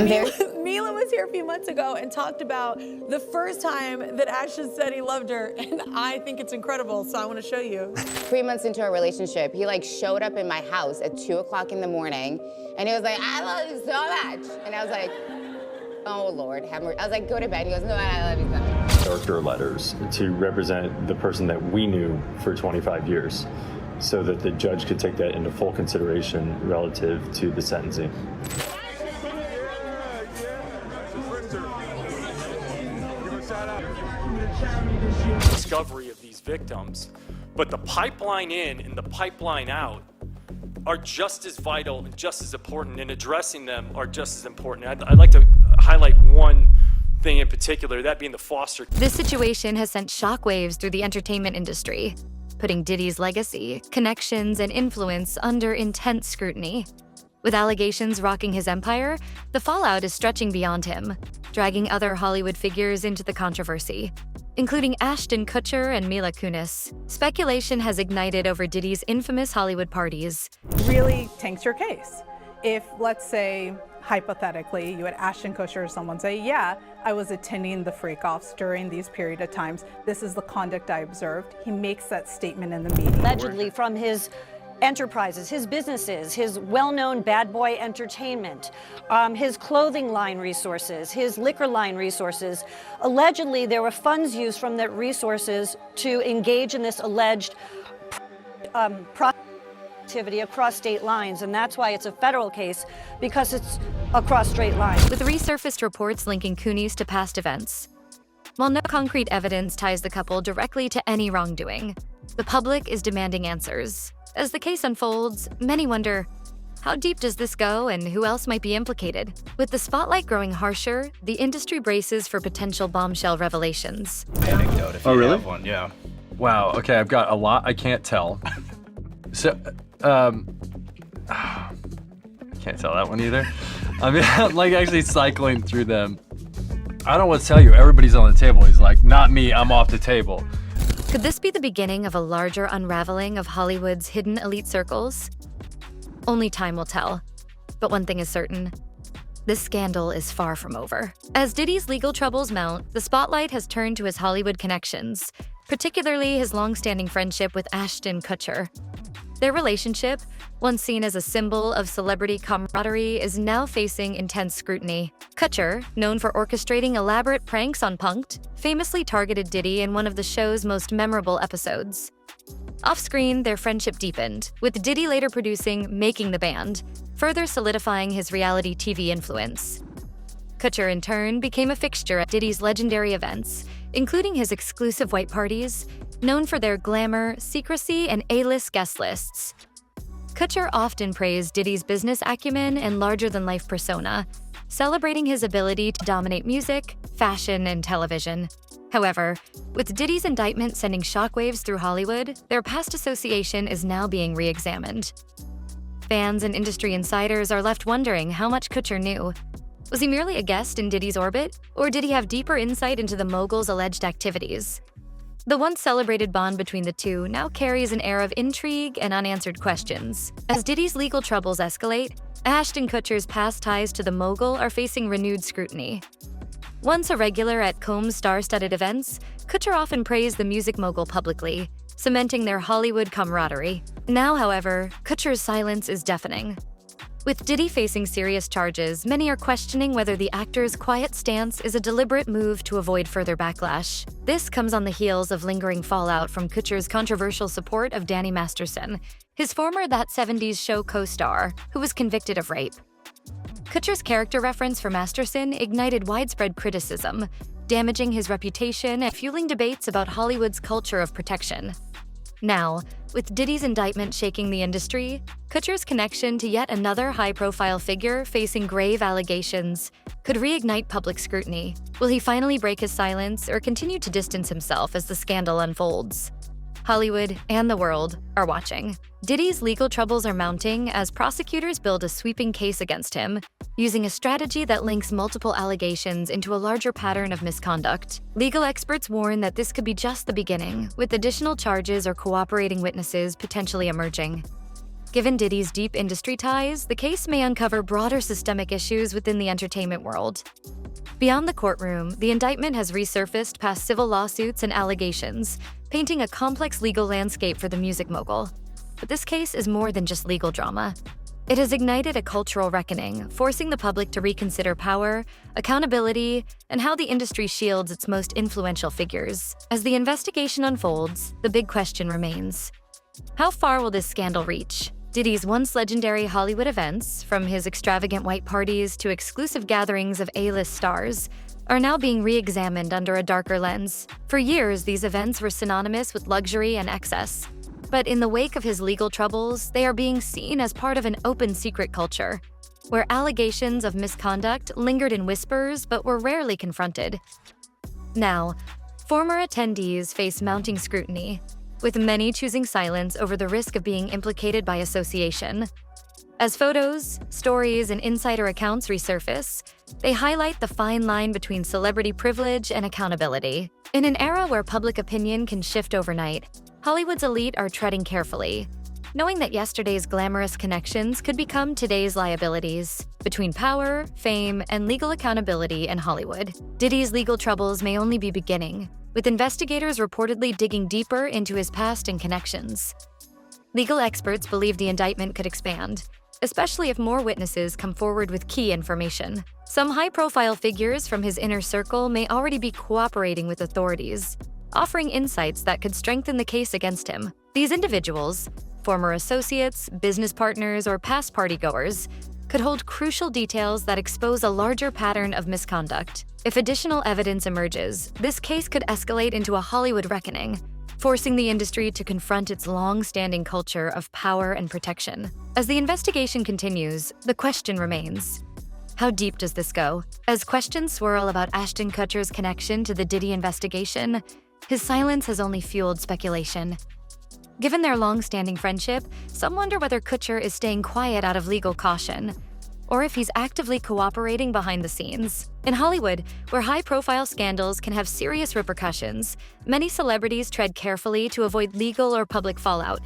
Mila was here a few months ago and talked about the first time that Ashton said he loved her, and I think it's incredible, so I want to show you. 3 months into our relationship, he like showed up in my house at 2 o'clock in the morning, and he was like, I love you so much. And I was like, oh Lord, have mercy. I was like, go to bed. He goes, no, I love you so much. Character letters to represent the person that we knew for 25 years, so that the judge could take that into full consideration relative to the sentencing. Discovery of these victims, but the pipeline in and the pipeline out are just as vital and just as important, and addressing them are just as important. I'd like to highlight one thing in particular, that being the foster. This situation has sent shockwaves through the entertainment industry, putting Diddy's legacy, connections, and influence under intense scrutiny. With allegations rocking his empire, the fallout is stretching beyond him, dragging other Hollywood figures into the controversy, including Ashton Kutcher and Mila Kunis. Speculation has ignited over Diddy's infamous Hollywood parties. Really tanks your case. If, let's say, hypothetically, you had Ashton Kutcher or someone say, yeah, I was attending the freak-offs during these period of times. This is the conduct I observed. He makes that statement in the meeting. Allegedly from his enterprises, his businesses, his well-known bad boy entertainment, his clothing line resources, his liquor line resources. Allegedly, there were funds used from that resources to engage in this alleged activity across state lines, and that's why it's a federal case, because it's across straight lines. With resurfaced reports linking Kunis to past events. While no concrete evidence ties the couple directly to any wrongdoing, the public is demanding answers. As the case unfolds, many wonder, how deep does this go and who else might be implicated? With the spotlight growing harsher, the industry braces for potential bombshell revelations. Anecdote, if you have one, yeah. Wow, okay, I've got a lot I can't tell. So, I can't tell that one either. I mean, I'm like actually cycling through them. I don't know what to tell you. Everybody's on the table. He's like, not me, I'm off the table. Could this be the beginning of a larger unraveling of Hollywood's hidden elite circles? Only time will tell. But one thing is certain, this scandal is far from over. As Diddy's legal troubles mount, the spotlight has turned to his Hollywood connections, particularly his long-standing friendship with Ashton Kutcher. Their relationship, once seen as a symbol of celebrity camaraderie, is now facing intense scrutiny. Kutcher, known for orchestrating elaborate pranks on Punk'd, famously targeted Diddy in one of the show's most memorable episodes. Off-screen, their friendship deepened, with Diddy later producing Making the Band, further solidifying his reality TV influence. Kutcher, in turn, became a fixture at Diddy's legendary events, including his exclusive white parties, known for their glamour, secrecy, and A-list guest lists. Kutcher often praised Diddy's business acumen and larger-than-life persona, celebrating his ability to dominate music, fashion, and television. However, with Diddy's indictment sending shockwaves through Hollywood, their past association is now being re-examined. Fans and industry insiders are left wondering how much Kutcher knew. Was he merely a guest in Diddy's orbit, or did he have deeper insight into the mogul's alleged activities? The once celebrated bond between the two now carries an air of intrigue and unanswered questions. As Diddy's legal troubles escalate, Ashton Kutcher's past ties to the mogul are facing renewed scrutiny. Once a regular at Combs' star-studded events, Kutcher often praised the music mogul publicly, cementing their Hollywood camaraderie. Now, however, Kutcher's silence is deafening. With Diddy facing serious charges, many are questioning whether the actor's quiet stance is a deliberate move to avoid further backlash. This comes on the heels of lingering fallout from Kutcher's controversial support of Danny Masterson, his former That 70s Show co-star, who was convicted of rape. Kutcher's character reference for Masterson ignited widespread criticism, damaging his reputation and fueling debates about Hollywood's culture of protection. Now, with Diddy's indictment shaking the industry, Kutcher's connection to yet another high-profile figure facing grave allegations could reignite public scrutiny. Will he finally break his silence or continue to distance himself as the scandal unfolds? Hollywood and the world are watching. Diddy's legal troubles are mounting as prosecutors build a sweeping case against him, using a strategy that links multiple allegations into a larger pattern of misconduct. Legal experts warn that this could be just the beginning, with additional charges or cooperating witnesses potentially emerging. Given Diddy's deep industry ties, the case may uncover broader systemic issues within the entertainment world. Beyond the courtroom, the indictment has resurfaced past civil lawsuits and allegations, painting a complex legal landscape for the music mogul. But this case is more than just legal drama. It has ignited a cultural reckoning, forcing the public to reconsider power, accountability, and how the industry shields its most influential figures. As the investigation unfolds, the big question remains: how far will this scandal reach? Diddy's once legendary Hollywood events, from his extravagant white parties to exclusive gatherings of A-list stars, are now being re-examined under a darker lens. For years, these events were synonymous with luxury and excess. But in the wake of his legal troubles, they are being seen as part of an open secret culture, where allegations of misconduct lingered in whispers but were rarely confronted. Now, former attendees face mounting scrutiny, with many choosing silence over the risk of being implicated by association. As photos, stories, and insider accounts resurface, they highlight the fine line between celebrity privilege and accountability. In an era where public opinion can shift overnight, Hollywood's elite are treading carefully, knowing that yesterday's glamorous connections could become today's liabilities. Between power, fame, and legal accountability in Hollywood, Diddy's legal troubles may only be beginning, with investigators reportedly digging deeper into his past and connections. Legal experts believe the indictment could expand, especially if more witnesses come forward with key information. Some high-profile figures from his inner circle may already be cooperating with authorities, offering insights that could strengthen the case against him. These individuals, former associates, business partners, or past partygoers, could hold crucial details that expose a larger pattern of misconduct. If additional evidence emerges, this case could escalate into a Hollywood reckoning, forcing the industry to confront its long-standing culture of power and protection. As the investigation continues, the question remains: how deep does this go? As questions swirl about Ashton Kutcher's connection to the Diddy investigation, his silence has only fueled speculation. Given their long-standing friendship, some wonder whether Kutcher is staying quiet out of legal caution, or if he's actively cooperating behind the scenes. In Hollywood, where high-profile scandals can have serious repercussions, many celebrities tread carefully to avoid legal or public fallout.